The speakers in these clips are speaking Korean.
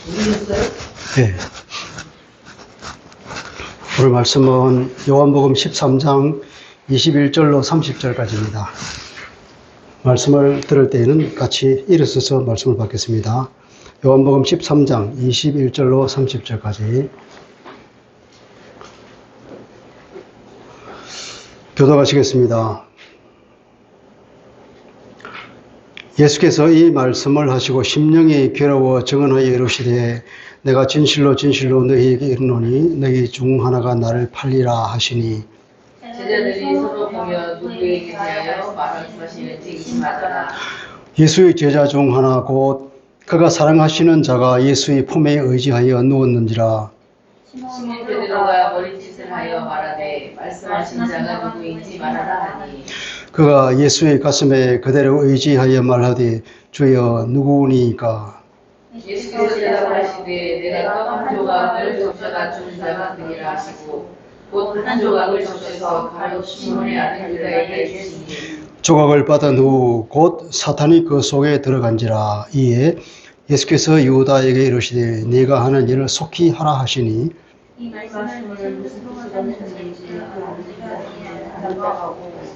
네. 오늘 말씀은 요한복음 13장 21절로 30절까지입니다. 말씀을 들을 때에는 같이 일어서서 말씀을 받겠습니다. 요한복음 13장 21절로 30절까지 교독하시겠습니다. 예수께서 이 말씀을 하시고 심령이 괴로워 정언하여 이르시되 내가 진실로 진실로 너희에게 이르노니 너희 중 하나가 나를 팔리라 하시니 제자들이 서로 보며 누구에게 대하여 말씀하시는지 의심하더라. 예수의 제자 중 하나 곧 그가 사랑하시는 자가 예수의 품에 의지하여 누웠는지라. 시몬 베드로가 머리짓을 하여 말하되 말씀하신 자가 누구인지 말하라 하니 그가 예수의 가슴에 그대로 의지하여 말하되 주여 누구니까. 예수께서 대답하시되 내가 한 조각을 적셔다 준 자가 그니라 하시고 곧 한 조각을 적셔서 바로 시몬의 아들 유다에게 주시니 조각을 받은 후 곧 사탄이 그 속에 들어간지라. 이에 예수께서 유다에게 이르시되 네가 하는 일을 속히 하라 하시니 이 말씀을 무슨 뜻으로 하는지 알아가고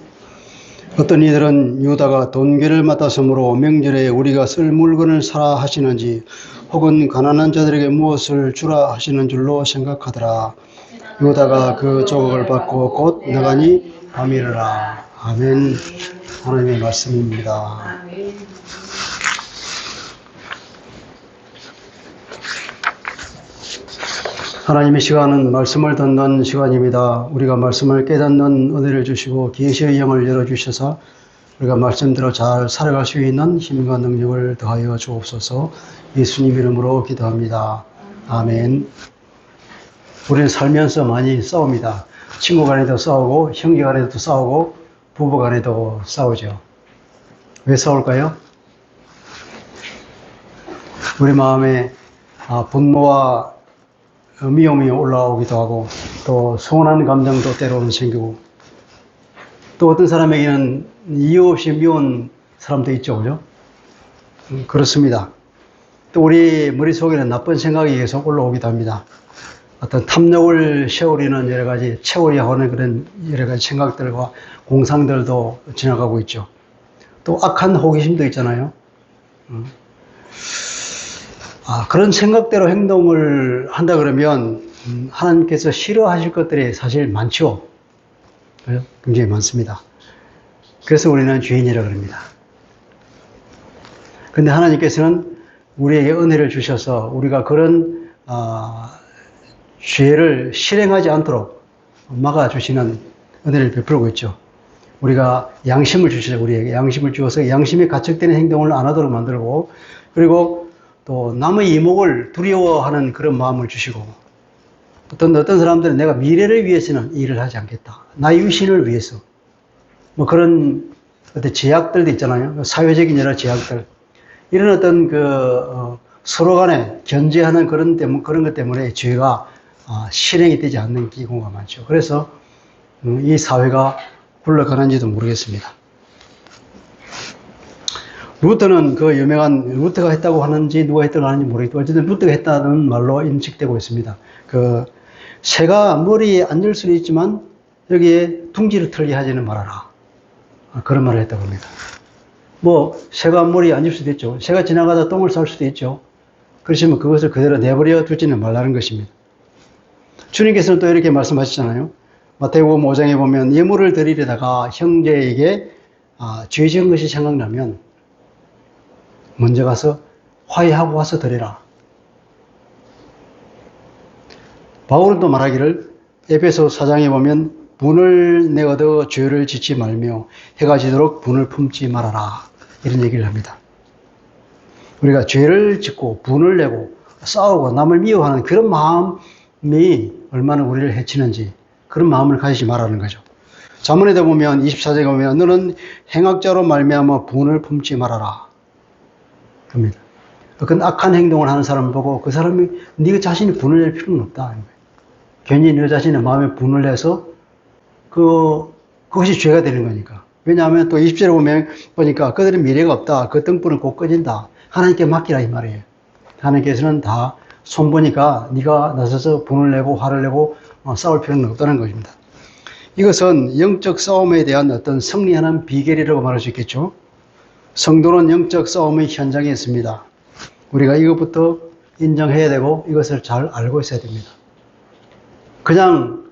어떤 이들은 유다가 돈괴를 맡았으므로 명절에 우리가 쓸 물건을 사라 하시는지 혹은 가난한 자들에게 무엇을 주라 하시는 줄로 생각하더라. 유다가 그 조각을 받고 곧 나가니 밤이르라. 아멘. 하나님의 말씀입니다. 하나님의 시간은 말씀을 듣는 시간입니다. 우리가 말씀을 깨닫는 은혜를 주시고 계시의 영을 열어주셔서 우리가 말씀대로 잘 살아갈 수 있는 힘과 능력을 더하여 주옵소서. 예수님 이름으로 기도합니다. 아멘. 우리는 살면서 많이 싸웁니다. 친구 간에도 싸우고 형제 간에도 싸우고 부부 간에도 싸우죠. 왜 싸울까요? 우리 마음에 분노와 미움이 올라오기도 하고 또 서운한 감정도 때로는 생기고 또 어떤 사람에게는 이유 없이 미운 사람도 있죠. 그죠? 그렇습니다. 또 우리 머릿속에는 나쁜 생각이 계속 올라오기도 합니다. 어떤 탐욕을 채우려는 여러 가지 채우려 하는 그런 여러 가지 생각들과 공상들도 지나가고 있죠. 또 악한 호기심도 있잖아요. 그런 생각대로 행동을 한다 그러면 하나님께서 싫어하실 것들이 사실 많죠. 굉장히 많습니다. 그래서 우리는 죄인이라고 합니다. 그런데 하나님께서는 우리에게 은혜를 주셔서 우리가 그런 죄를 실행하지 않도록 막아주시는 은혜를 베풀고 있죠. 우리가 양심을 주시죠. 우리에게 양심을 주어서 양심에 가책되는 행동을 안 하도록 만들고 그리고 또 남의 이목을 두려워하는 그런 마음을 주시고 어떤 사람들은 내가 미래를 위해서는 일을 하지 않겠다. 나의 유신을 위해서 뭐 그런 어떤 제약들도 있잖아요. 사회적인 여러 제약들 이런 어떤 서로 간에 견제하는 그런 것 때문에 죄가 실행이 되지 않는 경우가 많죠. 그래서 이 사회가 굴러가는지도 모르겠습니다. 루터는 그 유명한 루터가 했다고 하는지 누가 했다고 하는지 모르겠고 어쨌든 루터가 했다는 말로 인식되고 있습니다. 새가 머리에 앉을 수는 있지만 여기에 둥지를 털게 하지는 말아라. 그런 말을 했다고 합니다. 새가 머리에 앉을 수도 있죠. 새가 지나가다 똥을 쌀 수도 있죠. 그렇지만 그것을 그대로 내버려 두지는 말라는 것입니다. 주님께서는 또 이렇게 말씀하시잖아요. 마태복음 5장에 보면 예물을 드리려다가 형제에게 죄 지은 것이 생각나면 먼저 가서 화해하고 와서 드리라. 바울은 또 말하기를 에베소 4장에 보면 분을 내어도 죄를 짓지 말며 해가 지도록 분을 품지 말아라. 이런 얘기를 합니다. 우리가 죄를 짓고 분을 내고 싸우고 남을 미워하는 그런 마음이 얼마나 우리를 해치는지 그런 마음을 가지지 말라는 거죠. 잠언에도 보면 24장에 보면 너는 행악자로 말미암아 분을 품지 말아라. 그럽니다. 그런 악한 행동을 하는 사람을 보고 그 사람이 네 자신이 분을 낼 필요는 없다. 괜히 너 자신의 마음에 분을 내서 그것이 죄가 되는 거니까. 왜냐하면 또 20절에 보니까 그들은 미래가 없다. 그 등불은 곧 꺼진다. 하나님께 맡기라 이 말이에요. 하나님께서는 다 손보니까 네가 나서서 분을 내고 화를 내고 싸울 필요는 없다는 것입니다. 이것은 영적 싸움에 대한 어떤 승리하는 비결이라고 말할 수 있겠죠. 성도는 영적 싸움의 현장에 있습니다. 우리가 이것부터 인정해야 되고 이것을 잘 알고 있어야 됩니다. 그냥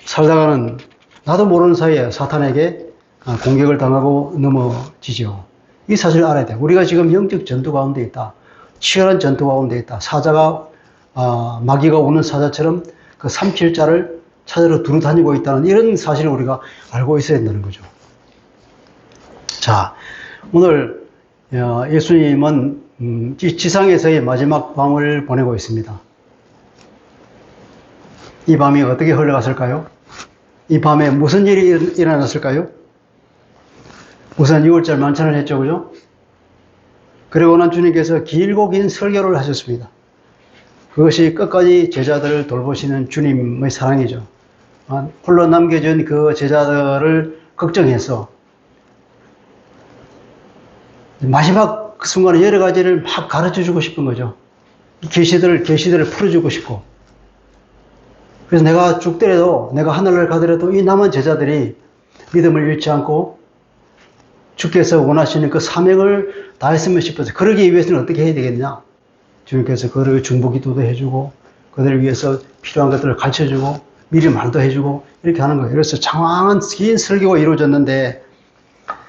살다가는 나도 모르는 사이에 사탄에게 공격을 당하고 넘어지죠. 이 사실을 알아야 돼요. 우리가 지금 영적 전투 가운데 있다. 치열한 전투 가운데 있다. 사자가 마귀가 오는 사자처럼 그 삼킬자를 찾으러 두루 다니고 있다는 이런 사실을 우리가 알고 있어야 된다는 거죠. 자, 오늘 예수님은 지상에서의 마지막 밤을 보내고 있습니다. 이 밤이 어떻게 흘러갔을까요? 이 밤에 무슨 일이 일어났을까요? 우선 6월절 만찬을 했죠, 그죠? 그리고 난 주님께서 길고 긴 설교를 하셨습니다. 그것이 끝까지 제자들을 돌보시는 주님의 사랑이죠. 홀로 남겨진 그 제자들을 걱정해서 마지막 그 순간에 여러 가지를 막 가르쳐 주고 싶은 거죠. 계시들을 풀어주고 싶고. 그래서 내가 죽더라도, 내가 하늘을 가더라도 이 남은 제자들이 믿음을 잃지 않고 주께서 원하시는 그 사명을 다했으면 싶어서, 그러기 위해서는 어떻게 해야 되겠냐? 주님께서 그를 중보기도도 해주고, 그들을 위해서 필요한 것들을 가르쳐주고, 미리 말도 해주고, 이렇게 하는 거예요. 그래서 장황한 긴 설교가 이루어졌는데,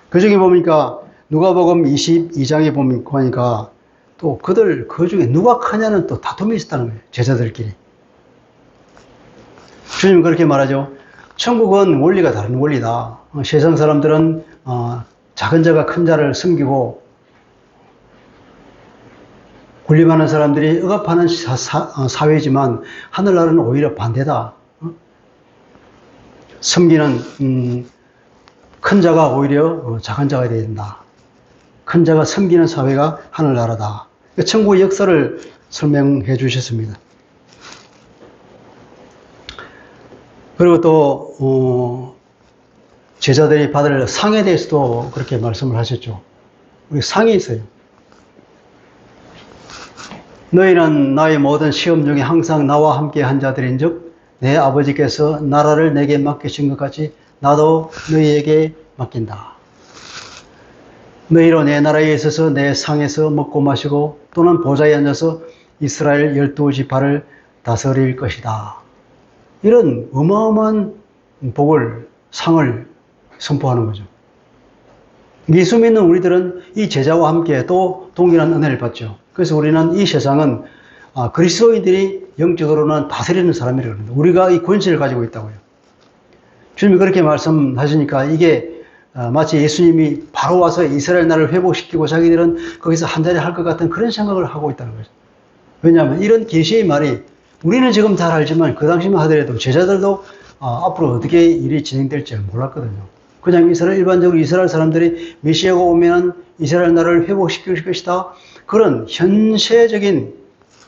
그 중에 보니까 누가복음 22장에 보니까 또 그들 그 중에 누가 크냐는 또 다툼이 있었다는 거예요. 제자들끼리. 주님은 그렇게 말하죠. 천국은 원리가 다른 원리다. 세상 사람들은 작은 자가 큰 자를 섬기고 군림하는 사람들이 억압하는 사회지만 하늘나라는 오히려 반대다. 섬기는 큰 자가 오히려 작은 자가 되어야 된다. 큰 자가 섬기는 사회가 하늘나라다. 천국의 역사를 설명해 주셨습니다. 그리고 또 제자들이 받을 상에 대해서도 그렇게 말씀을 하셨죠. 우리 상이 있어요. 너희는 나의 모든 시험 중에 항상 나와 함께 한 자들인즉 내 아버지께서 나라를 내게 맡기신 것 같이 나도 너희에게 맡긴다. 너희로 내 나라에 있어서 내 상에서 먹고 마시고 또는 보좌에 앉아서 이스라엘 12지파를 다스릴 것이다. 이런 어마어마한 복을, 상을 선포하는 거죠. 예수 믿는 우리들은 이 제자와 함께 또 동일한 은혜를 받죠. 그래서 우리는 이 세상은 그리스도인들이 영적으로는 다스리는 사람이라고 합니다. 우리가 이 권세를 가지고 있다고요. 주님이 그렇게 말씀하시니까 이게 마치 예수님이 바로 와서 이스라엘 나라를 회복시키고 자기들은 거기서 한자리 할 것 같은 그런 생각을 하고 있다는 거죠. 왜냐하면 이런 계시의 말이 우리는 지금 잘 알지만 그 당시만 하더라도 제자들도 앞으로 어떻게 일이 진행될지 몰랐거든요. 그냥 일반적으로 이스라엘 사람들이 메시아가 오면 이스라엘 나라를 회복시킬 것이다. 그런 현세적인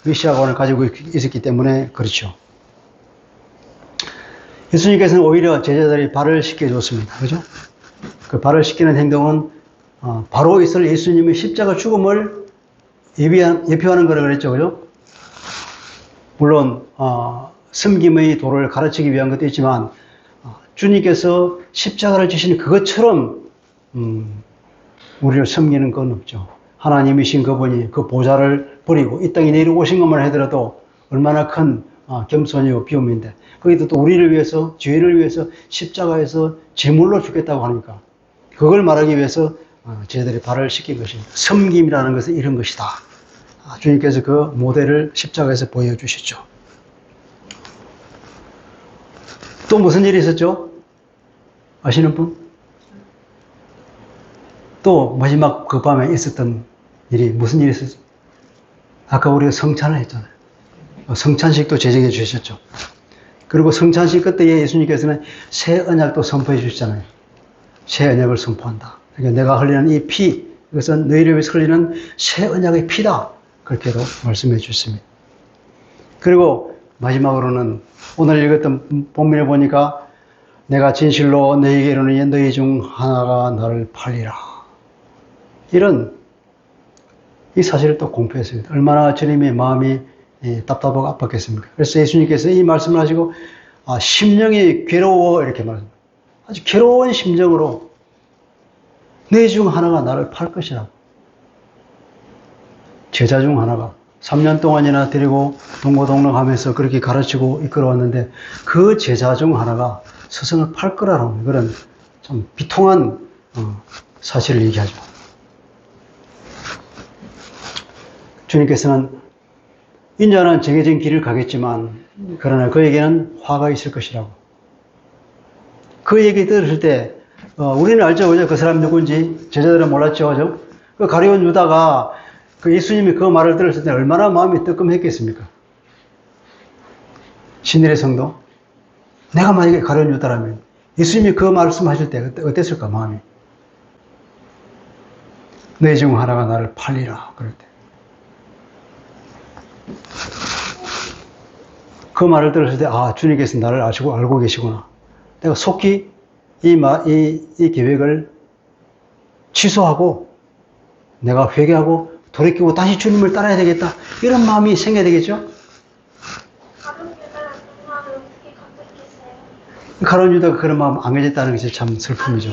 메시아관을 가지고 있었기 때문에 그렇죠. 예수님께서는 오히려 제자들이 발을 씻겨줬습니다. 그죠? 그 발을 씻기는 행동은 바로 있을 예수님의 십자가 죽음을 예표하는 거라고 그랬죠. 그죠? 물론 섬김의 도를 가르치기 위한 것도 있지만 주님께서 십자가를 지신 그것처럼 우리를 섬기는 건 없죠. 하나님이신 그분이 그 보좌를 버리고 이 땅에 내려오신 것만 하더라도 얼마나 큰 겸손이요 비움인데 거기도 또 우리를 위해서 죄를 위해서 십자가에서 제물로 죽겠다고 하니까 그걸 말하기 위해서 제자들이 발을 씻긴 것입니다. 섬김이라는 것은 이런 것이다. 주님께서 그 모델을 십자가에서 보여주시죠. 또 무슨 일이 있었죠? 아시는 분? 또 마지막 그 밤에 있었던 일이 무슨 일이 있었죠? 아까 우리가 성찬을 했잖아요. 성찬식도 제정해 주셨죠. 그리고 성찬식 그때에 예수님께서는 새 언약도 선포해 주셨잖아요. 새 언약을 선포한다. 그러니까 내가 흘리는 이 피, 이것은 너희를 위해서 흘리는 새 언약의 피다. 그렇게도 말씀해 주셨습니다. 그리고 마지막으로는 오늘 읽었던 본문을 보니까 내가 진실로 너희에게 이르노니 너희 중 하나가 나를 팔리라. 이런 이 사실을 또 공표했습니다. 얼마나 주님의 마음이 답답하고 아팠겠습니까? 그래서 예수님께서 이 말씀을 하시고 심령이 괴로워 이렇게 말합니다. 아주 괴로운 심정으로 내 중 하나가 나를 팔 것이라고. 제자 중 하나가 3년 동안이나 데리고 동고동락하면서 그렇게 가르치고 이끌어왔는데 그 제자 중 하나가 스승을 팔 거라는 그런 참 비통한 사실을 얘기하죠. 주님께서는 인자는 정해진 길을 가겠지만 그러나 그에게는 화가 있을 것이라고. 그 얘기 들었을 때 우리는 알죠, 그죠? 그 사람이 누군지. 제자들은 몰랐죠, 그죠? 그 가룟 유다가 그 예수님이 그 말을 들었을 때 얼마나 마음이 뜨끔했겠습니까? 신일의 성도. 내가 만약에 가룟 유다라면 예수님이 그 말씀하실 때 어땠을까, 마음이? 내 중 하나가 나를 팔리라, 그럴 때. 그 말을 들었을 때, 주님께서 나를 알고 계시구나. 내가 속히 이 계획을 취소하고, 내가 회개하고, 돌이키고 다시 주님을 따라야 되겠다. 이런 마음이 생겨야 되겠죠? 가룟 유다가 그런 마음 안 가졌다는 것이 참 슬픔이죠.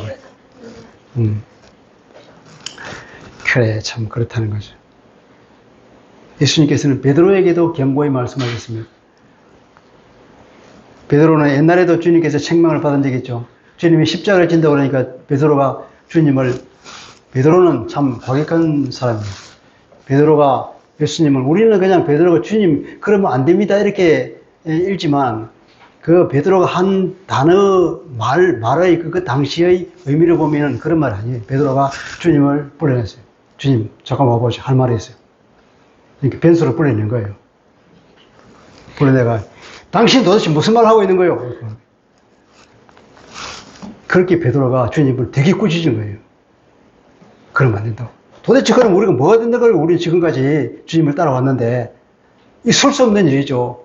그래, 참 그렇다는 거죠. 예수님께서는 베드로에게도 경고의 말씀하셨습니다. 베드로는 옛날에도 주님께서 책망을 받은 적이 있죠. 주님이 십자가를 진다고 그러니까 베드로는 참 과격한 사람이에요. 베드로가 예수님을, 우리는 그냥 베드로가 주님 그러면 안 됩니다 이렇게 읽지만 그 베드로가 한 단어 말의 그 당시의 의미를 보면은 그런 말 아니에요. 베드로가 주님을 불러냈어요. 주님 잠깐 와보시오, 할 말이 있어요. 이렇게 변수로 불러낸 거예요. 불러내가 당신 도대체 무슨 말 하고 있는 거예요? 그렇게 베드로가 주님을 되게 꾸짖은 거예요. 그러면 안 된다고. 도대체 그럼 우리가 뭐가 된다고 우리는 지금까지 주님을 따라왔는데 이 설 수 없는 일이죠.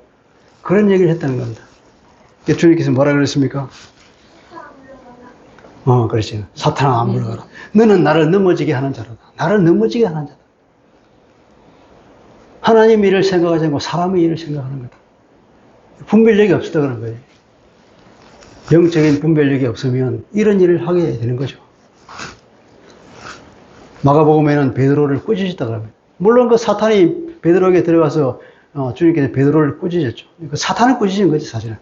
그런 얘기를 했다는 겁니다. 주님께서 뭐라 그랬습니까? 그렇지. 사탄아, 안 물러가라. 너는 나를 넘어지게 하는 자로다. 나를 넘어지게 하는 자다. 하나님 일을 생각하지 않고 사람의 일을 생각하는 거다. 분별력이 없었다 그런 거예요. 영적인 분별력이 없으면 이런 일을 하게 되는 거죠. 마가복음에는 베드로를 꾸짖었다 그럽니다. 물론 그 사탄이 베드로에게 들어가서 주님께서 베드로를 꾸짖었죠. 그 사탄을 꾸짖은 거지 사실은.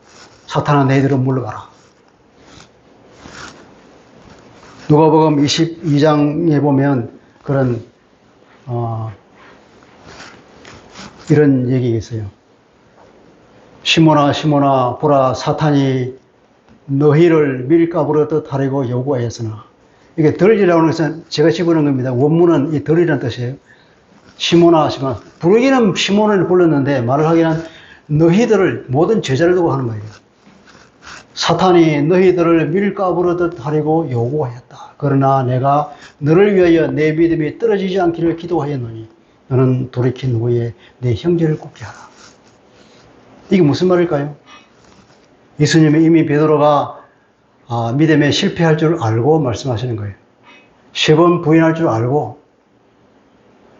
사탄아, 너희들은 물러가라. 누가복음 22장에 보면 그런 이런 얘기가 있어요. 시몬아 시몬아 보라, 사탄이 너희를 밀가부로 뜻하려고 요구하였으나, 이게 덜이라고 해서 제가 집어넣은 겁니다. 원문은 이 덜이라는 뜻이에요. 시몬아 시몬아, 부르기는 시몬을 불렀는데 말을 하기는 너희들을, 모든 제자를 두고 하는 말이에요. 사탄이 너희들을 밀가부로 뜻하려고 요구하였다. 그러나 내가 너를 위하여 내 믿음이 떨어지지 않기를 기도하였노니 너는 돌이킨 후에 내 형제를 굽게 하라. 이게 무슨 말일까요? 예수님이 이미 베드로가 믿음에 실패할 줄 알고 말씀하시는 거예요. 3번 부인할 줄 알고,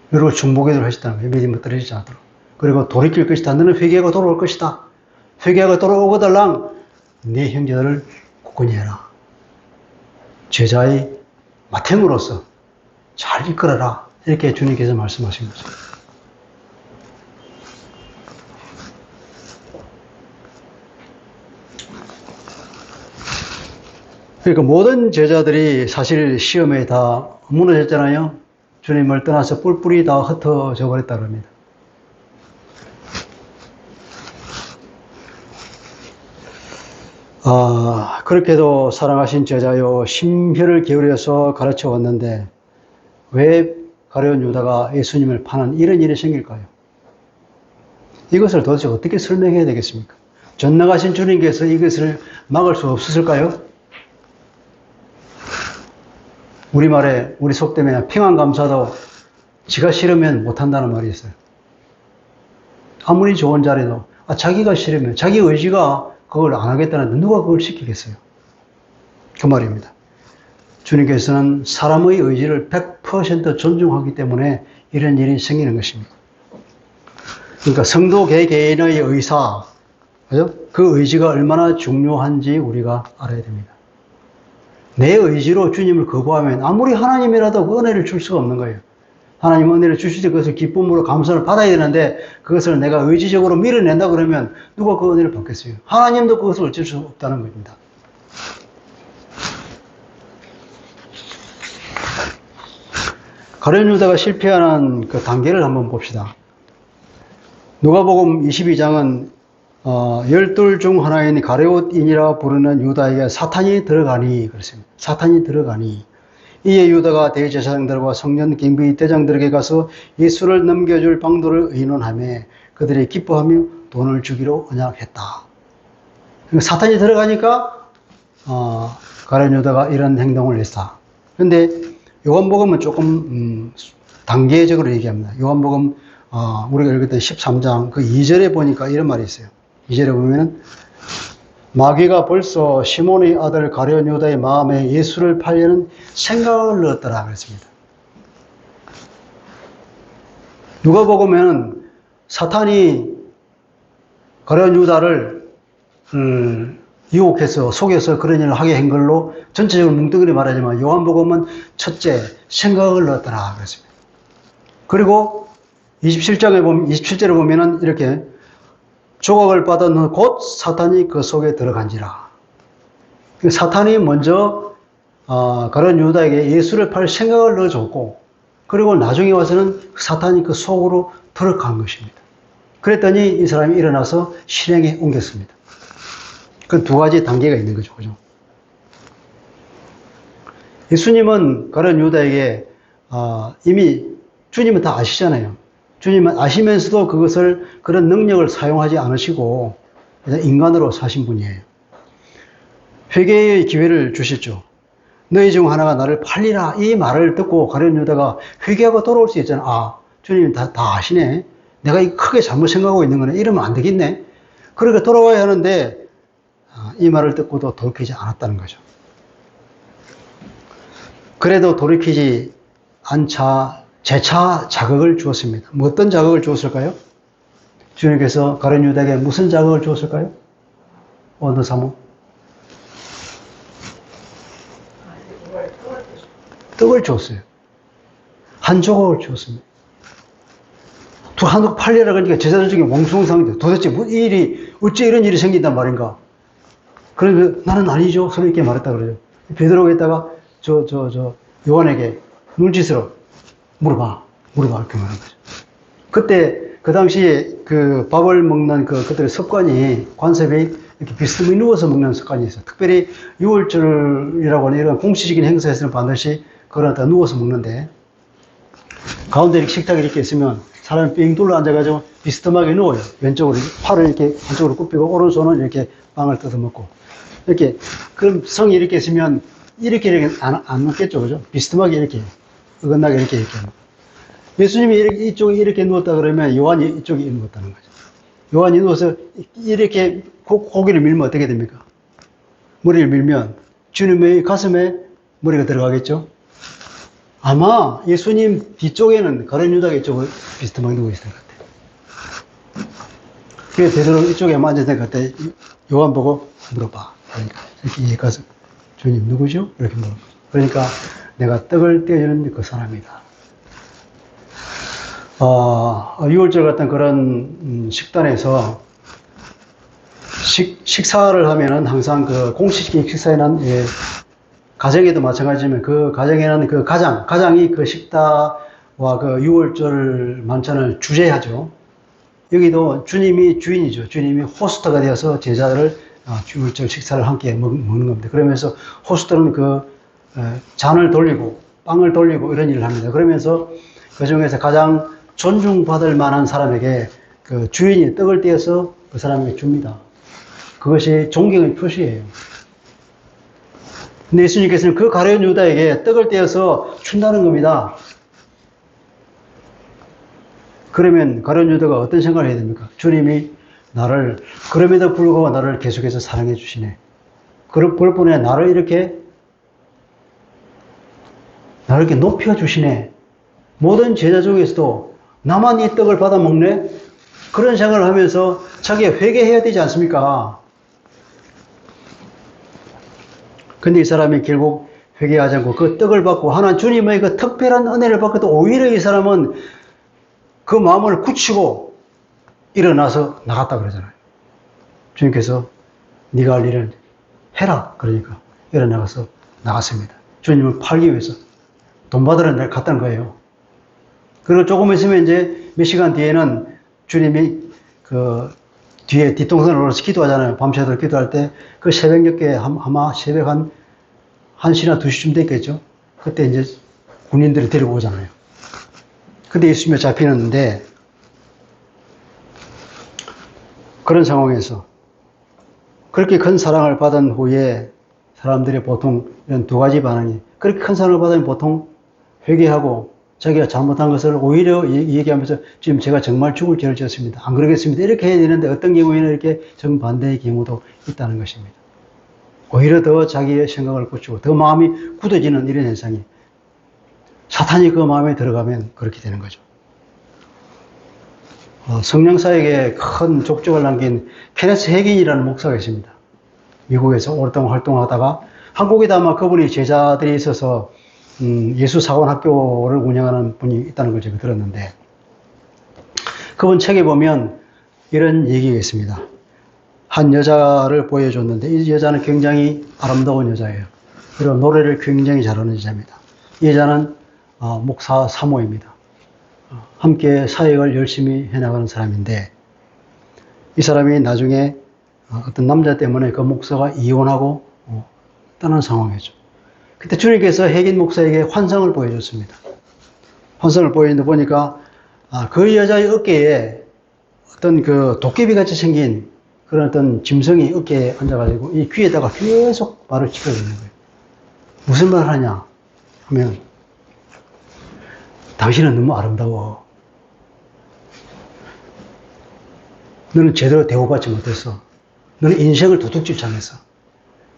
그리고 중보기도를 하셨다는 거예요. 믿음이 떨어지지 않도록. 그리고 돌이킬 것이다. 너는 회개하고 돌아올 것이다. 회개하고 돌아오거들랑 네 형제들을 굳건히 해라. 제자의 마탱으로서 잘 이끌어라. 이렇게 주님께서 말씀하신 거죠. 그러니까 모든 제자들이 사실 시험에 다 무너졌잖아요. 주님을 떠나서 뿔뿔이 다 흩어져 버렸다 그럽니다. 그렇게도 사랑하신 제자요, 심혈을 기울여서 가르쳐 왔는데 왜 가룟 유다가 예수님을 파는 이런 일이 생길까요? 이것을 도대체 어떻게 설명해야 되겠습니까? 전능하신 주님께서 이것을 막을 수 없었을까요? 우리말에, 우리 속담에 평안감사도 지가 싫으면 못한다는 말이 있어요. 아무리 좋은 자리도 자기가 싫으면, 자기 의지가 그걸 안 하겠다는데 누가 그걸 시키겠어요? 그 말입니다. 주님께서는 사람의 의지를 100% 존중하기 때문에 이런 일이 생기는 것입니다. 그러니까 성도 개개인의 의사, 그죠? 그 의지가 얼마나 중요한지 우리가 알아야 됩니다. 내 의지로 주님을 거부하면 아무리 하나님이라도 그 은혜를 줄 수가 없는 거예요. 하나님 은혜를 주실 때 그것을 기쁨으로 감사를 받아야 되는데 그것을 내가 의지적으로 밀어낸다 그러면 누가 그 은혜를 받겠어요? 하나님도 그것을 어쩔 수 없다는 겁니다. 가룟 유다가 실패하는 그 단계를 한번 봅시다. 누가복음 22장은 12 중 하나인 가룟옷인이라 부르는 유다에게 사탄이 들어가니 그렇습니다. 사탄이 들어가니 이에 유다가 대제사장들과 성전 경비 대장들에게 가서 예수를 넘겨줄 방도를 의논하며 그들이 기뻐하며 돈을 주기로 언약했다. 그러니까 사탄이 들어가니까 가룟 유다가 이런 행동을 했다. 그런데 요한복음은 조금 단계적으로 얘기합니다. 요한복음 우리가 읽었던 13장 그 2절에 보니까 이런 말이 있어요. 2절에 보면은 마귀가 벌써 시몬의 아들 가룟 유다의 마음에 예수를 팔려는 생각을 넣었더라 그랬습니다. 누가복음에는 사탄이 가룟 유다를 유혹해서 속여서 그런 일을 하게 한 걸로 전체적으로 뭉뚱그리 말하지만 요한복음은 첫째 생각을 넣었더라 그랬습니다. 그리고 27절에 보면은 이렇게 조각을 받은 곧 사탄이 그 속에 들어간지라. 사탄이 먼저 가룟 유다에게 예수를 팔 생각을 넣어줬고 그리고 나중에 와서는 사탄이 그 속으로 들어간 것입니다. 그랬더니 이 사람이 일어나서 실행에 옮겼습니다. 그 두 가지 단계가 있는 거죠. 그죠? 예수님은 가룟 유다에게 이미 주님은 다 아시잖아요. 주님은 아시면서도 그것을 그런 능력을 사용하지 않으시고 그냥 인간으로 사신 분이에요. 회개의 기회를 주셨죠. 너희 중 하나가 나를 팔리라 이 말을 듣고 가룟 유다가 회개하고 돌아올 수 있잖아. 주님이 다 아시네. 내가 크게 잘못 생각하고 있는 거네. 이러면 안 되겠네. 그러니까 돌아와야 하는데 이 말을 듣고도 돌이키지 않았다는 거죠. 그래도 돌이키지 않자 재차 자극을 주었습니다. 뭐 어떤 자극을 주었을까요? 주님께서 가룟 유다에게 무슨 자극을 주었을까요? 오늘 사모? 떡을 주었어요. 한 조각을 주었습니다. 한국 팔려라 그러니까 제자들 중에 몽숭상인데 도대체 어째 이런 일이 생긴단 말인가? 그래서 나는 아니죠. 서로 이렇게 말했다 그러죠. 베드로가 있다가 요한에게 눈짓으로 물어봐 이렇게 말한 거죠. 그때 그 당시에 그 밥을 먹는 그들의 습관이 관습이 이렇게 비스듬히 누워서 먹는 습관이 있어요. 특별히 6월절이라고 하는 이런 공식적인 행사에서는 반드시 그러다 누워서 먹는데 가운데 이렇게 식탁이 이렇게 있으면 사람이 삥 둘러 앉아가지고 비스듬하게 누워요. 왼쪽으로 팔을 이렇게 한쪽으로 굽히고 오른손은 이렇게 빵을 뜯어 먹고 이렇게 그럼 성이 이렇게 있으면 이렇게 안 먹겠죠, 그죠? 비스듬하게 이렇게 어긋나게 이렇게 예수님이 이쪽에 이렇게 누웠다 그러면 요한이 이쪽에 누웠다는 거죠. 요한이 누워서 이렇게 고기를 밀면 어떻게 됩니까? 머리를 밀면 주님의 가슴에 머리가 들어가겠죠? 아마 예수님 뒤쪽에는 가룟 유다가 이쪽을 비스듬하게 누워 있을 것 같아요. 그래서 베드로 이쪽에 앉았을 것 같아. 요한 보고 물어봐. 그러니까 이렇게 얘기해서 주님 누구죠? 이렇게 물어봐. 그러니까 내가 떡을 떼어주는 그 사람이다. 6월절 같은 그런 식단에서 식사를 하면은 항상 그 공식적인 식사에는 가정에도 마찬가지지만 그 가정에는 그 가장이 그 식사와 그 6월절 만찬을 주재하죠. 여기도 주님이 주인이죠. 주님이 호스트가 되어서 제자를 6월절 식사를 함께 먹는 겁니다. 그러면서 호스트는 그 잔을 돌리고 빵을 돌리고 이런 일을 합니다. 그러면서 그 중에서 가장 존중받을 만한 사람에게 그 주인이 떡을 떼어서 그 사람에게 줍니다. 그것이 존경의 표시예요. 근데 예수님께서는 그 가룟 유다에게 떡을 떼어서 준다는 겁니다. 그러면 가룟 유다가 어떤 생각을 해야 됩니까? 주님이 나를 그럼에도 불구하고 나를 계속해서 사랑해 주시네. 그럴 뿐에 나를 이렇게 높여 주시네. 모든 제자 중에서도 나만 이 떡을 받아 먹네? 그런 생각을 하면서 자기가 회개해야 되지 않습니까? 근데 이 사람이 결국 회개하지 않고 그 떡을 받고 하나님 주님의 그 특별한 은혜를 받고도 오히려 이 사람은 그 마음을 굳히고 일어나서 나갔다 그러잖아요. 주님께서 네가 할 일은 해라. 그러니까 일어나가서 나갔습니다. 주님을 팔기 위해서 돈 받으러 내가 갔다는 거예요. 그리고 조금 있으면 이제 몇 시간 뒤에는 주님이 그 뒤에 뒷동산으로 올라서 기도하잖아요. 밤새도록 기도할 때 그 새벽 늦게 아마 새벽 한 1시나 2시쯤 됐겠죠. 그때 이제 군인들이 데리고 오잖아요. 그때 예수님이 잡히는데 그런 상황에서 그렇게 큰 사랑을 받은 후에 사람들이 보통 이런 두 가지 반응이 그렇게 큰 사랑을 받으면 보통 회개하고 자기가 잘못한 것을 오히려 얘기하면서 지금 제가 정말 죽을 죄를 지었습니다. 안 그러겠습니다. 이렇게 해야 되는데 어떤 경우에는 이렇게 정반대의 경우도 있다는 것입니다. 오히려 더 자기의 생각을 굳히고 더 마음이 굳어지는 이런 현상이 사탄이 그 마음에 들어가면 그렇게 되는 거죠. 성령사역에 큰 족적을 남긴 케네스 해긴이라는 목사가 있습니다. 미국에서 오랫동안 활동하다가 한국에도 아마 그분이 제자들이 있어서 예수 사원 학교를 운영하는 분이 있다는 걸 제가 들었는데 그분 책에 보면 이런 얘기가 있습니다. 한 여자를 보여줬는데 이 여자는 굉장히 아름다운 여자예요. 그리고 노래를 굉장히 잘하는 여자입니다. 이 여자는 목사 사모입니다. 함께 사역을 열심히 해나가는 사람인데 이 사람이 나중에 어떤 남자 때문에 그 목사가 이혼하고 떠난 상황이죠. 그때 주님께서 혜긴 목사에게 환상을 보여줬습니다. 환상을 보여줬는데 보니까 그 여자의 어깨에 어떤 그 도깨비 같이 생긴 그런 어떤 짐승이 어깨에 앉아가지고 이 귀에다가 계속 말을 치켜주는 거예요. 무슨 말을 하냐 하면 당신은 너무 아름다워. 너는 제대로 대우받지 못했어. 너는 인생을 도둑질 당했어.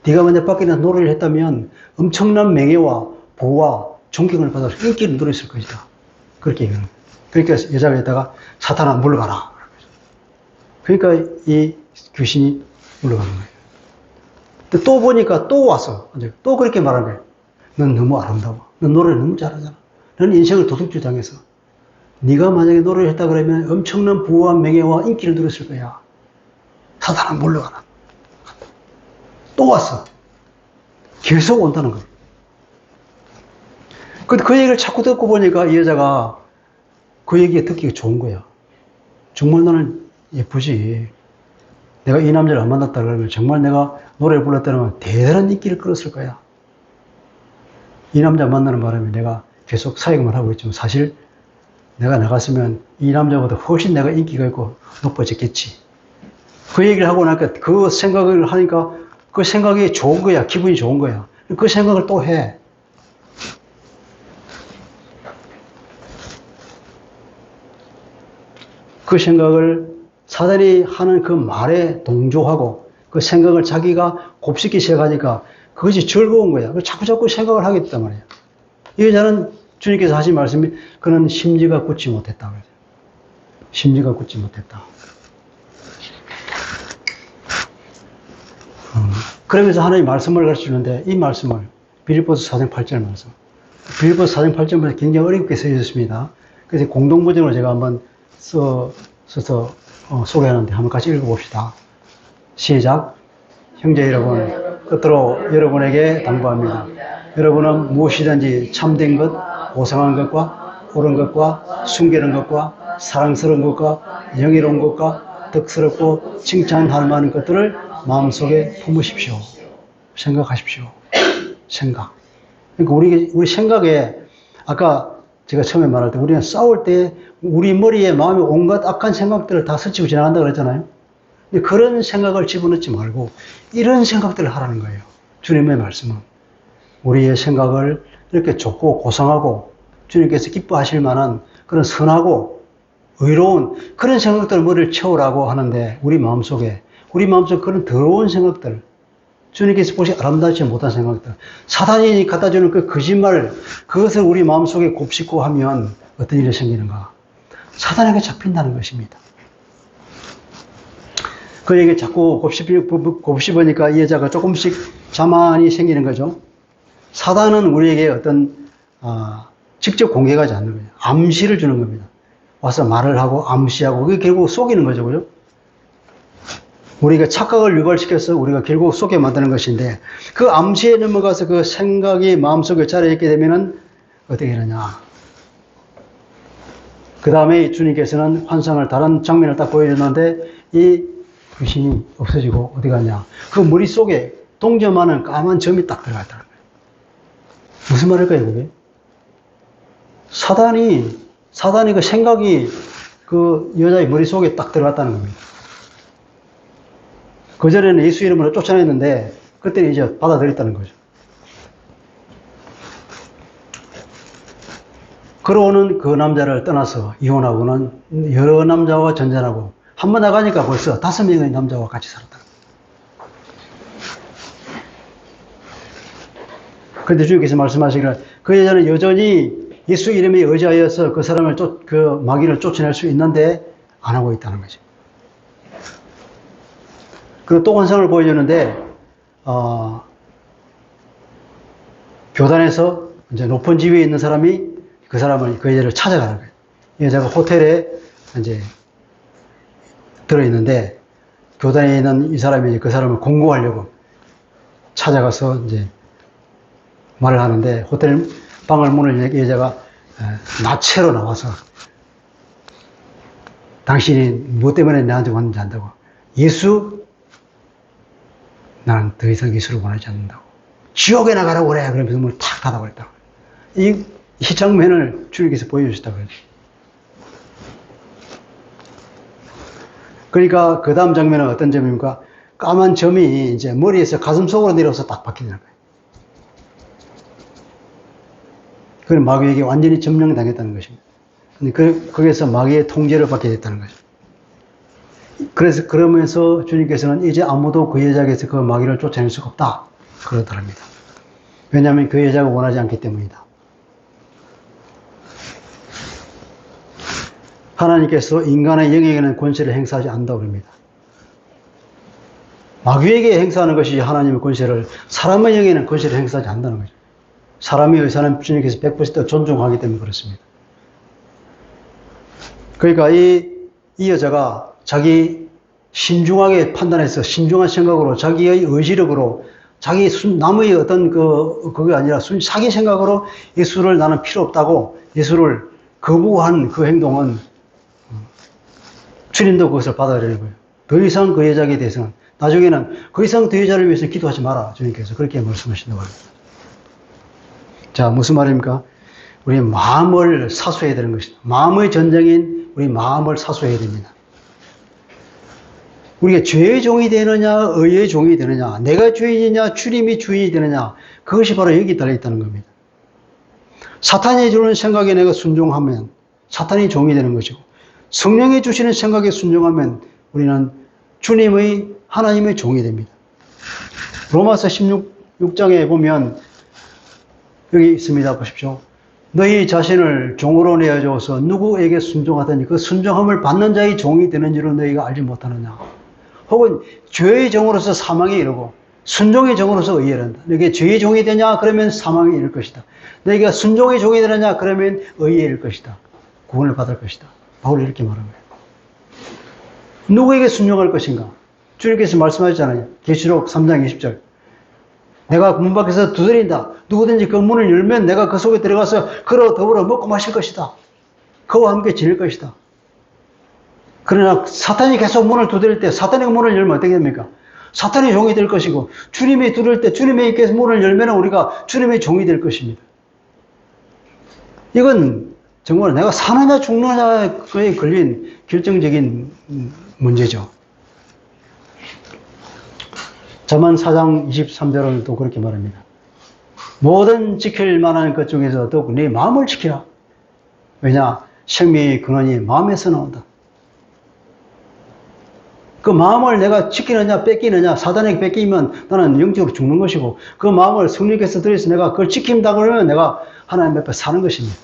네가 만약 밖에 나서 노래를 했다면 엄청난 명예와 보호와 존경을 받아서 인기를 누렸을 것이다. 그렇게 얘기하는 거예요. 그러니까 여자가 했다가 사탄아 물러가라. 그러니까 이 귀신이 물러가는 거예요. 또 보니까 또 와서 또 그렇게 말하는 거예요. 넌 너무 아름다워. 넌 노래를 너무 잘하잖아. 너는 인생을 도둑질 당해서 네가 만약에 노래를 했다 그러면 엄청난 부와 명예와 인기를 누렸을 거야. 사탄아 물러가라. 또 왔어. 계속 온다는 거예요. 근데 그 얘기를 자꾸 듣고 보니까 이 여자가 그 얘기 듣기가 좋은 거야. 정말 나는 예쁘지. 내가 이 남자를 안 만났다 그러면 정말 내가 노래를 불렀다면 대단한 인기를 끌었을 거야. 이 남자 만나는 바람에 내가 계속 사역만 하고 있지만 사실 내가 나갔으면 이 남자보다 훨씬 내가 인기가 있고 높아졌겠지. 그 얘기를 하고 나니까 그 생각을 하니까 그 생각이 좋은 거야. 기분이 좋은 거야. 그 생각을 또 해. 그 생각을 사단이 하는 그 말에 동조하고 그 생각을 자기가 곱씹기 시작하니까 그것이 즐거운 거야. 자꾸 생각을 하게 됐단 말이야. 이 여자는 주님께서 하신 말씀이 그는 심지가 굳지 못했다. 심지가 굳지 못했다. 그러면서 하나님 말씀을 가르치는데 이 말씀을 빌립보서 4장 8절 말씀. 빌립보서 4장 8절 말씀 굉장히 어렵게 쓰여졌습니다. 그래서 공동버전으로 제가 한번 써서 소개하는데 한번 같이 읽어봅시다. 시작. 형제 여러분, 끝으로 여러분에게 당부합니다. 여러분은 무엇이든지 참된 것, 고상한 것과 옳은 것과 순결한 것과 사랑스러운 것과 영예로운 것과 덕스럽고 칭찬할 만한 것들을 마음속에 품으십시오. 생각하십시오. 생각. 그러니까 우리 생각에 아까 제가 처음에 말할 때 우리는 싸울 때 우리 머리에 마음에 온갖 악한 생각들을 다 스치고 지나간다고 그랬잖아요. 근데 그런 생각을 집어넣지 말고 이런 생각들을 하라는 거예요. 주님의 말씀은. 우리의 생각을 이렇게 좋고 고상하고 주님께서 기뻐하실 만한 그런 선하고 의로운 그런 생각들을 머리를 채우라고 하는데 우리 마음속에 그런 더러운 생각들 주님께서 보시 아름답지 못한 생각들. 사단이 갖다 주는 그 거짓말, 그것을 우리 마음속에 곱씹고 하면 어떤 일이 생기는가? 사단에게 잡힌다는 것입니다. 그에게 자꾸 곱씹으니까 이 여자가 조금씩 자만이 생기는 거죠. 사단은 우리에게 어떤 직접 공격하지 않는 거예요. 암시를 주는 겁니다. 와서 말을 하고 암시하고 그게 결국 속이는 거죠. 그죠? 우리가 착각을 유발시켜서 우리가 결국 속게 만드는 것인데 그 암시에 넘어가서 그 생각이 마음속에 자리있게 되면은 어떻게 되느냐. 그 다음에 주님께서는 환상을 다른 장면을 딱 보여줬는데 이 귀신이 없어지고 어디 갔냐. 그 머릿속에 동점하는 까만 점이 딱 들어갔다는 거예요. 무슨 말일까요, 그게? 사단이 그 생각이 그 여자의 머릿속에 딱 들어갔다는 겁니다. 그전에는 예수 이름으로 쫓아냈는데, 그때는 이제 받아들였다는 거죠. 그러고는 그 남자를 떠나서 이혼하고는 여러 남자와 전전하고, 한 번 나가니까 벌써 5명의 남자와 같이 살았다. 그런데 주님께서 말씀하시기를 그 여자는 여전히 예수 이름에 의지하여서 그 사람을 그 마귀를 쫓아낼 수 있는데 안 하고 있다는 거죠. 그리고 또 환상을 보여주는데 교단에서 이제 높은 지위에 있는 사람이 그 여자를 찾아가는 거예요. 이 여자가 호텔에 이제 들어있는데 교단에 있는 이 사람이 그 사람을 공고하려고 찾아가서 이제 말을 하는데 호텔 방을 문을 여는 여자가 나체로 나와서 당신이 뭐 때문에 나한테 왔는지 안다고. 예수? 나는 더 이상 예수를 원하지 않는다고. 지옥에 나가라고 그래. 그러면서 문을 탁 닫아버렸다고. 이 장면을 주님께서 보여주셨다고 그러죠. 그러니까 그 다음 장면은 어떤 점입니까? 까만 점이 이제 머리에서 가슴 속으로 내려와서 딱 박히는 거예요. 그건 마귀에게 완전히 점령당했다는 것입니다. 근데 거기에서 마귀의 통제를 받게 됐다는 거죠. 그래서 그러면서 주님께서는 이제 아무도 그 여자에게서 그 마귀를 쫓아낼 수가 없다. 그러더랍니다. 왜냐하면 그 여자가 원하지 않기 때문이다. 하나님께서 인간의 영에게는 권세를 행사하지 않는다고 합니다. 마귀에게 행사하는 것이 하나님의 권세를, 사람의 영에는 권세를 행사하지 않는다는 거죠. 사람의 의사는 주님께서 100% 존중하기 때문에 그렇습니다. 그러니까 이 여자가 자기 신중하게 판단해서 신중한 생각으로 자기의 의지력으로 자기 남의 어떤 그게 아니라 자기 생각으로 예수를 나는 필요 없다고 예수를 거부한 그 행동은 주님도 그것을 받아들이는 거예요. 더 이상 그 여자에 대해서는 나중에는 그 이상 그 여자를 위해서 기도하지 마라. 주님께서 그렇게 말씀하신다고 합니다. 자, 무슨 말입니까? 우리 마음을 사수해야 되는 것입니다. 마음의 전쟁인 우리 마음을 사수해야 됩니다. 우리가 죄의 종이 되느냐, 의의 종이 되느냐, 내가 주인이냐, 주님이 주인이 되느냐, 그것이 바로 여기 달려있다는 겁니다. 사탄이 주는 생각에 내가 순종하면 사탄이 종이 되는 것이고, 성령이 주시는 생각에 순종하면 우리는 하나님의 종이 됩니다. 로마서 16장에 보면 여기 있습니다. 보십시오. 너희 자신을 종으로 내어주어서 누구에게 순종하더니 그 순종함을 받는 자의 종이 되는 줄을 너희가 알지 못하느냐. 혹은 죄의 종으로서 사망에 이르고 순종의 종으로서 의에 이른다. 너희가 죄의 종이 되냐? 그러면 사망에 이를 것이다. 너희가 순종의 종이 되느냐? 그러면 의에 이를 것이다. 구원을 받을 것이다. 바울이 이렇게 말한 거예요. 누구에게 순종할 것인가? 주님께서 말씀하셨잖아요. 계시록 3장 20절. 내가 문 밖에서 두드린다. 누구든지 그 문을 열면 내가 그 속에 들어가서 그로 더불어 먹고 마실 것이다. 그와 함께 지낼 것이다. 그러나 사탄이 계속 문을 두드릴 때 사탄이 문을 열면 어떻게 됩니까? 사탄의 종이 될 것이고 주님이 두드릴 때 주님의 문을 열면 우리가 주님의 종이 될 것입니다. 이건 정말 내가 사느냐 죽느냐에 걸린 결정적인 문제죠. 잠언 4장 23절은 또 그렇게 말합니다. 모든 지킬 만한 것 중에서 더욱 네 마음을 지키라. 왜냐? 생명의 근원이 마음에서 나온다. 그 마음을 내가 지키느냐 뺏기느냐, 사단에게 뺏기면 나는 영적으로 죽는 것이고, 그 마음을 성령께서 들여서 내가 그걸 지킨다 그러면 내가 하나님 앞에 사는 것입니다.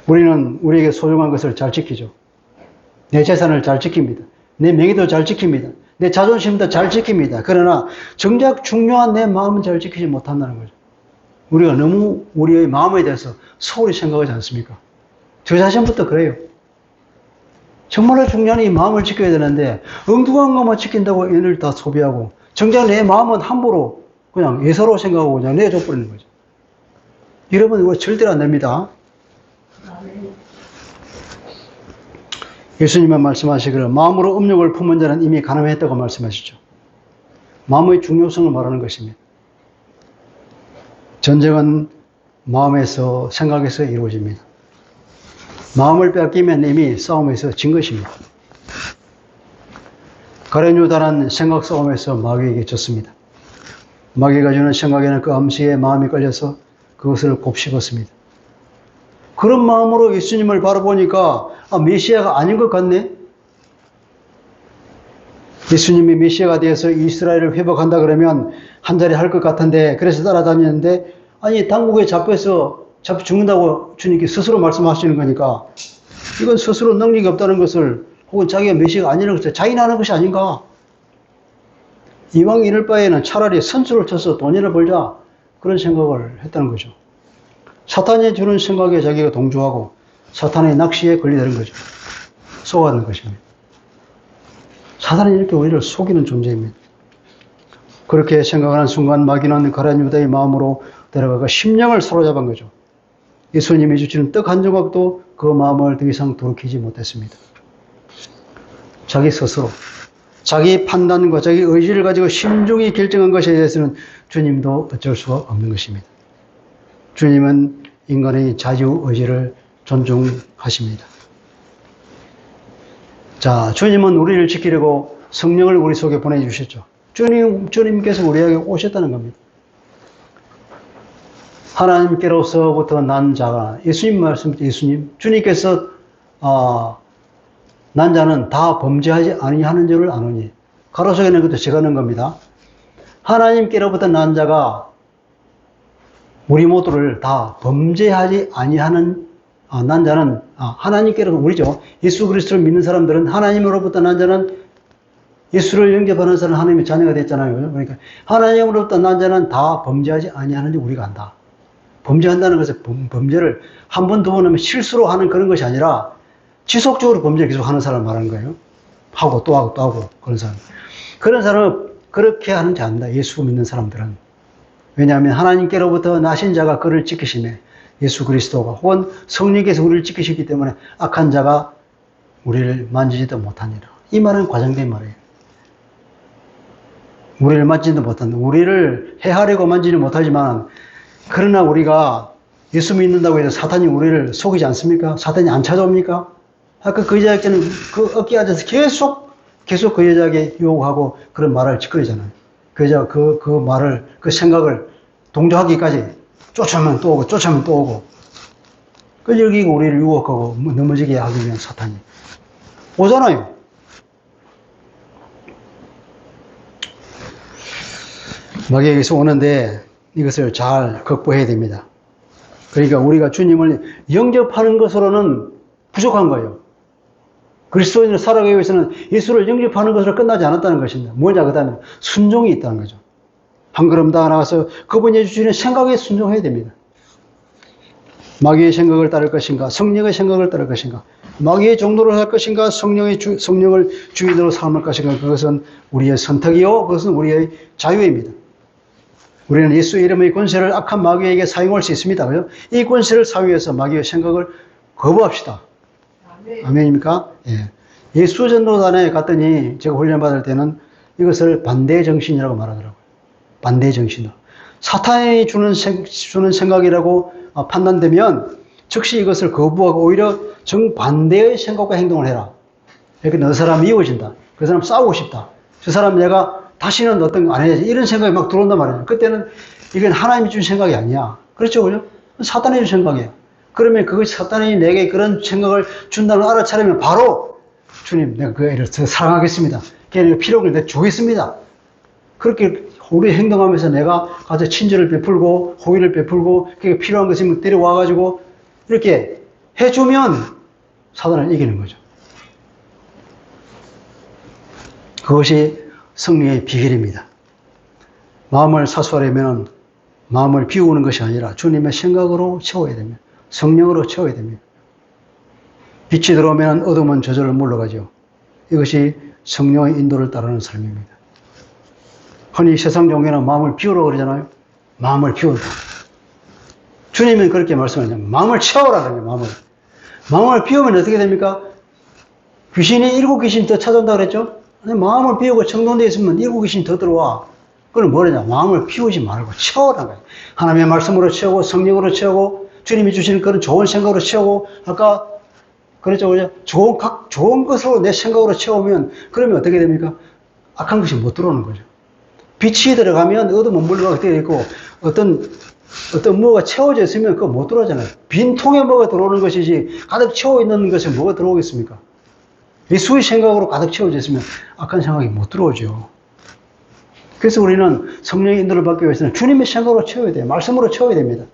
우리는 우리에게 소중한 것을 잘 지키죠. 내 재산을 잘 지킵니다. 내 명예도 잘 지킵니다. 내 자존심도 잘 지킵니다. 그러나 정작 중요한 내 마음은 잘 지키지 못한다는 거죠. 우리가 너무 우리의 마음에 대해서 소홀히 생각하지 않습니까? 저 자신부터 그래요. 정말로 중요한 이 마음을 지켜야 되는데 엉뚱한 것만 지킨다고 에너지를 다 소비하고 정작 내 마음은 함부로 그냥 예사로 생각하고 그냥 내줘버리는 거죠. 여러분 이거 절대로 안 됩니다. 예수님은 말씀하시기를 마음으로 음욕을 품은 자는 이미 가늠했다고 말씀하시죠. 마음의 중요성을 말하는 것입니다. 전쟁은 마음에서 생각에서 이루어집니다. 마음을 뺏기면 이미 싸움에서 진 것입니다. 가룟 유다는 생각 싸움에서 마귀에게 졌습니다. 마귀가 주는 생각에는 그 암시에 마음이 걸려서 그것을 곱씹었습니다. 그런 마음으로 예수님을 바라보니까 메시아가 아닌 것 같네? 예수님이 메시아가 되어서 이스라엘을 회복한다 그러면 한 자리 할 것 같은데 그래서 따라다니는데 아니 당국에 잡혀 죽는다고 주님께 스스로 말씀하시는 거니까 이건 스스로 능력이 없다는 것을 혹은 자기가 메시아가 아니라는 것을 자인하는 것이 아닌가? 이왕 이럴 바에는 차라리 선수를 쳐서 돈이나 벌자 그런 생각을 했다는 거죠. 사탄이 주는 생각에 자기가 동조하고 사탄의 낚시에 걸리는 거죠. 속아는 것입니다. 사탄이 이렇게 우리를 속이는 존재입니다. 그렇게 생각하는 순간 마귀는 가룟 유다의 마음으로 들어가가 심령을 사로잡은 거죠. 예수님이 주시는 떡 한 조각도 그 마음을 더 이상 돌이키지 못했습니다. 자기 스스로 자기 판단과 자기 의지를 가지고 신중히 결정한 것에 대해서는 주님도 어쩔 수가 없는 것입니다. 주님은 인간의 자유의지를 존중하십니다. 자, 주님은 우리를 지키려고 성령을 우리 속에 보내주셨죠. 주님께서 우리에게 오셨다는 겁니다. 하나님께로서부터 난 자가, 예수님 주님께서, 난 자는 다 범죄하지 아니하는 줄을 아노니. 가로속에 있는 것도 제가 넣은 겁니다. 하나님께로부터 난 자가 우리 모두를 다 범죄하지 아니하는 난 자는 하나님께로부터 우리죠. 예수 그리스도를 믿는 사람들은 하나님으로부터 난 자는 예수를 영접하는 사람은 하나님의 자녀가 됐잖아요. 그러니까 하나님으로부터 난 자는 다 범죄하지 아니하는 줄 우리가 안다. 범죄한다는 것은 범죄를 한 번, 두 번 하면 실수로 하는 그런 것이 아니라 지속적으로 범죄를 계속 하는 사람을 말하는 거예요. 하고 또 하고 또 하고 그런 사람. 그런 사람은 그렇게 하는지 안다. 예수 믿는 사람들은. 왜냐하면 하나님께로부터 나신 자가 그를 지키시네. 예수 그리스도가 혹은 성령께서 우리를 지키시기 때문에 악한 자가 우리를 만지지도 못하니라. 이 말은 과장된 말이에요. 우리를 만지지도 못한다. 우리를 해하려고 만지지 못하지만 그러나 우리가 예수 믿는다고 해서 사탄이 우리를 속이지 않습니까? 사탄이 안 찾아옵니까? 아까 그 여자에게는 그 어깨에 앉아서 계속 그 여자에게 유혹하고 그런 말을 짓거리잖아요. 그 여자가 그 말을, 그 생각을 동조하기까지 쫓아오면 또 오고. 그 여기 우리를 유혹하고 넘어지게 하기 위한 사탄이 오잖아요. 마귀에게서 오는데 이것을 잘 극복해야 됩니다. 그러니까 우리가 주님을 영접하는 것으로는 부족한 거예요. 그리스도인으로 살아가기 위해서는 예수를 영접하는 것으로 끝나지 않았다는 것입니다. 뭐냐, 그 다음에 순종이 있다는 거죠. 한 걸음 더 나가서 그분이 주시는 생각에 순종해야 됩니다. 마귀의 생각을 따를 것인가, 성령의 생각을 따를 것인가, 마귀의 종로를 할 것인가, 성령을 주인으로 삼을 것인가, 그것은 우리의 선택이요, 그것은 우리의 자유입니다. 우리는 예수의 이름의 권세를 악한 마귀에게 사용할 수 있습니다. 그죠? 이 권세를 사용해서 마귀의 생각을 거부합시다. 아멘입니까? 예. 예수 전도단에 갔더니 제가 훈련받을 때는 이것을 반대 정신이라고 말하더라고요. 반대 정신으로. 사탄이 주는 생각이라고 판단되면 즉시 이것을 거부하고 오히려 정반대의 생각과 행동을 해라. 그러니까 너 사람 미워진다. 그 사람 싸우고 싶다. 저 사람 내가 다시는 어떤 거 안 해야지. 이런 생각이 막 들어온단 말이에요. 그때는 이건 하나님이 준 생각이 아니야. 그렇죠? 그죠? 사탄이 준 생각이에요. 그러면 그것이 사탄이 내게 그런 생각을 준다는 걸 알아차리면 바로 주님, 내가 그 애를 더 사랑하겠습니다. 걔는 필요한 걸 내가 주겠습니다. 그렇게 우리 행동하면서 내가 가서 친절을 베풀고 호의를 베풀고 그게 필요한 것 있으면 데려와가지고 이렇게 해주면 사단을 이기는 거죠. 그것이 승리의 비결입니다. 마음을 사수하려면 마음을 비우는 것이 아니라 주님의 생각으로 채워야 됩니다. 성령으로 채워야 됩니다. 빛이 들어오면 어둠은 저절로 물러가죠. 이것이 성령의 인도를 따르는 삶입니다. 흔히 세상 종교는 마음을 비우라고 그러잖아요. 마음을 비운다. 주님은 그렇게 말씀하잖아요. 마음을 채워라 그래요. 마음을 비우면 어떻게 됩니까? 귀신이 7귀신 더 찾아온다 그랬죠? 마음을 비우고 정돈되어 있으면 7귀신이 더 들어와. 그건 뭐냐? 마음을 비우지 말고 채워라 거예요. 하나님의 말씀으로 채우고 성령으로 채우고 주님이 주시는 그런 좋은 생각으로 채우고 아까 그랬죠, 그죠? 좋은 것으로 내 생각으로 채우면 그러면 어떻게 됩니까? 악한 것이 못 들어오는 거죠. 빛이 들어가면 어둠은 물러가게 되어 있고 어떤 뭐가 채워져 있으면 그거 못 들어오잖아요. 빈 통에 뭐가 들어오는 것이지 가득 채워 있는 것에 뭐가 들어오겠습니까? 예수의 생각으로 가득 채워져 있으면 악한 생각이 못 들어오죠. 그래서 우리는 성령의 인도를 받기 위해서는 주님의 생각으로 채워야 돼요. 말씀으로 채워야 됩니다.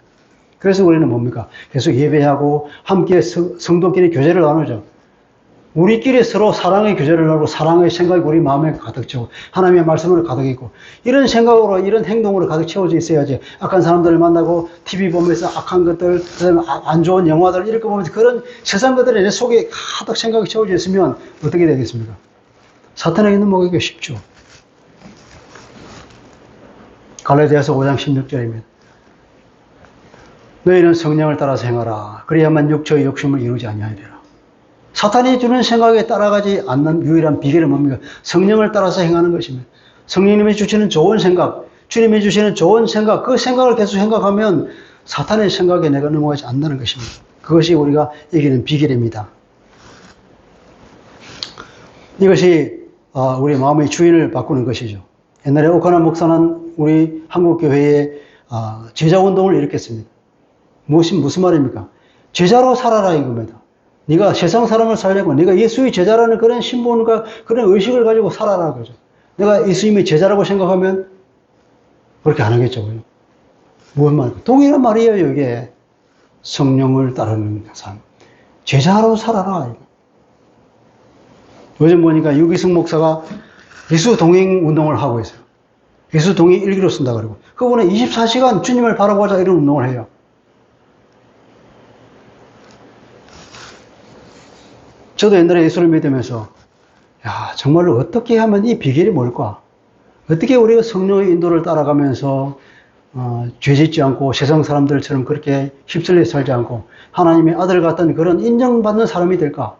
그래서 우리는 뭡니까? 계속 예배하고 함께 성도끼리 교제를 나누죠. 우리끼리 서로 사랑의 교제를 나누고 사랑의 생각이 우리 마음에 가득 채우고 하나님의 말씀으로 가득 있고 이런 생각으로 이런 행동으로 가득 채워져 있어야지 악한 사람들을 만나고 TV 보면서 악한 것들 그다음에 안 좋은 영화들 이렇게 보면서 그런 세상 것들이 내 속에 가득 생각이 채워져 있으면 어떻게 되겠습니까? 사탄에게 넘어가기가 쉽죠. 갈라디아서 5장 16절입니다. 너희는 성령을 따라서 행하라. 그래야만 육체의 욕심을 이루지 아니하리라. 사탄이 주는 생각에 따라가지 않는 유일한 비결은 뭡니까? 성령을 따라서 행하는 것입니다. 성령님이 주시는 좋은 생각, 주님이 주시는 좋은 생각, 그 생각을 계속 생각하면 사탄의 생각에 내가 넘어가지 않는다는 것입니다. 그것이 우리가 이기는 비결입니다. 이것이 우리 마음의 주인을 바꾸는 것이죠. 옛날에 오카나 목사는 우리 한국교회에 제자운동을 일으켰습니다. 무슨 말입니까? 제자로 살아라 이겁니다. 네가 세상 사람을 살려고 네가 예수의 제자라는 그런 신분과 그런 의식을 가지고 살아라 그죠. 내가 예수님의 제자라고 생각하면 그렇게 안 하겠죠. 무슨 말입니까? 동일한 말이에요. 이게 성령을 따르는 삶. 제자로 살아라. 요즘 보니까 유기승 목사가 예수 동행 운동을 하고 있어요. 예수 동행 일기로 쓴다 그러고 그분은 24시간 주님을 바라보자 이런 운동을 해요. 저도 옛날에 예수를 믿으면서 야 정말로 어떻게 하면 이 비결이 뭘까? 어떻게 우리가 성령의 인도를 따라가면서 죄짓지 않고 세상 사람들처럼 그렇게 휩쓸려 살지 않고 하나님의 아들 같은 그런 인정받는 사람이 될까?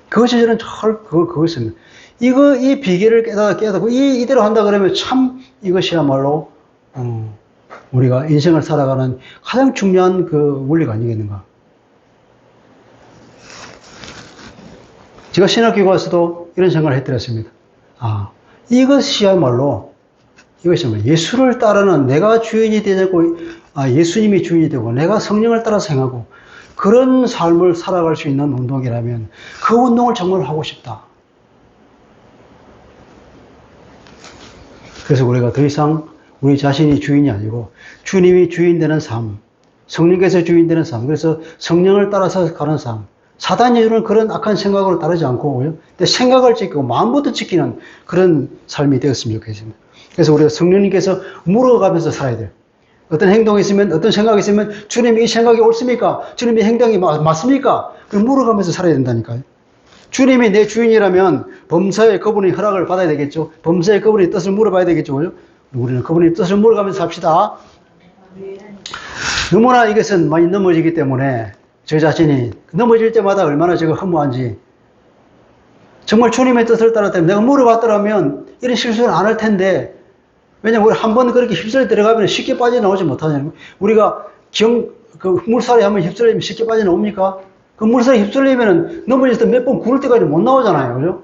그것이 저는 그것입니다. 이 비결을 깨닫고 이대로 한다 그러면 참 이것이야말로 우리가 인생을 살아가는 가장 중요한 그 원리가 아니겠는가? 제가 신학교에 와서도 이런 생각을 해드렸습니다. 이것이야말로 예수를 따르는 내가 주인이 되고 예수님이 주인이 되고 내가 성령을 따라서 행하고 그런 삶을 살아갈 수 있는 운동이라면 그 운동을 정말 하고 싶다. 그래서 우리가 더 이상 우리 자신이 주인이 아니고 주님이 주인 되는 삶, 성령께서 주인 되는 삶, 그래서 성령을 따라서 가는 삶, 사단이 주는 그런 악한 생각을 따르지 않고 생각을 지키고 마음부터 지키는 그런 삶이 되었으면 좋겠습니다. 그래서 우리가 성령님께서 물어가면서 살아야 돼요. 어떤 행동이 있으면 어떤 생각이 있으면 주님이 이 생각이 옳습니까? 주님이 행동이 맞습니까? 그걸 물어가면서 살아야 된다니까요. 주님이 내 주인이라면 범사에 그분의 허락을 받아야 되겠죠. 범사에 그분의 뜻을 물어봐야 되겠죠. 우리는 그분의 뜻을 물어가면서 삽시다. 너무나 이것은 많이 넘어지기 때문에 저 자신이 넘어질 때마다 얼마나 제가 허무한지 정말 주님의 뜻을 따랐다면 내가 물어봤더라면 이런 실수는 안 할 텐데 왜냐면 우리 한 번 그렇게 휩쓸려 들어가면 쉽게 빠져나오지 못하잖아요. 우리가 그 물살에 한번 휩쓸리면 쉽게 빠져나옵니까? 그 물살에 휩쓸리면 넘어질 때 몇 번 구를 때까지 못 나오잖아요. 그죠?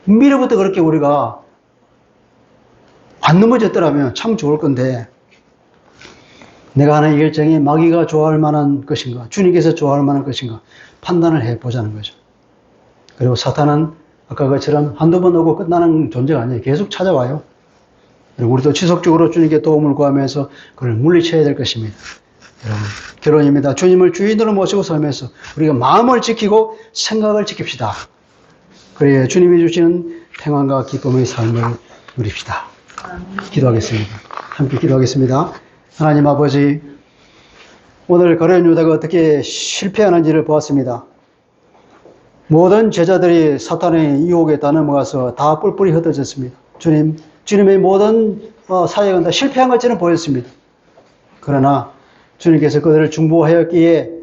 미래부터 그렇게 우리가 안 넘어졌더라면 참 좋을 건데 내가 하는 이 결정이 마귀가 좋아할 만한 것인가 주님께서 좋아할 만한 것인가 판단을 해보자는 거죠. 그리고 사탄은 아까 그처럼 한두 번 오고 끝나는 존재가 아니에요. 계속 찾아와요. 우리도 지속적으로 주님께 도움을 구하면서 그를 물리쳐야 될 것입니다. 여러분, 결론입니다. 주님을 주인으로 모시고 살면서 우리가 마음을 지키고 생각을 지킵시다. 그래야 주님이 주시는 평안과 기쁨의 삶을 누립시다. 기도하겠습니다. 함께 기도하겠습니다. 하나님 아버지, 오늘 가룟 유다가 어떻게 실패하는지를 보았습니다. 모든 제자들이 사탄의 유혹에 넘어가서 다 뿔뿔이 흩어졌습니다. 주님의 모든 사역은 다 실패한 것처럼 보였습니다. 그러나 주님께서 그들을 중보하였기에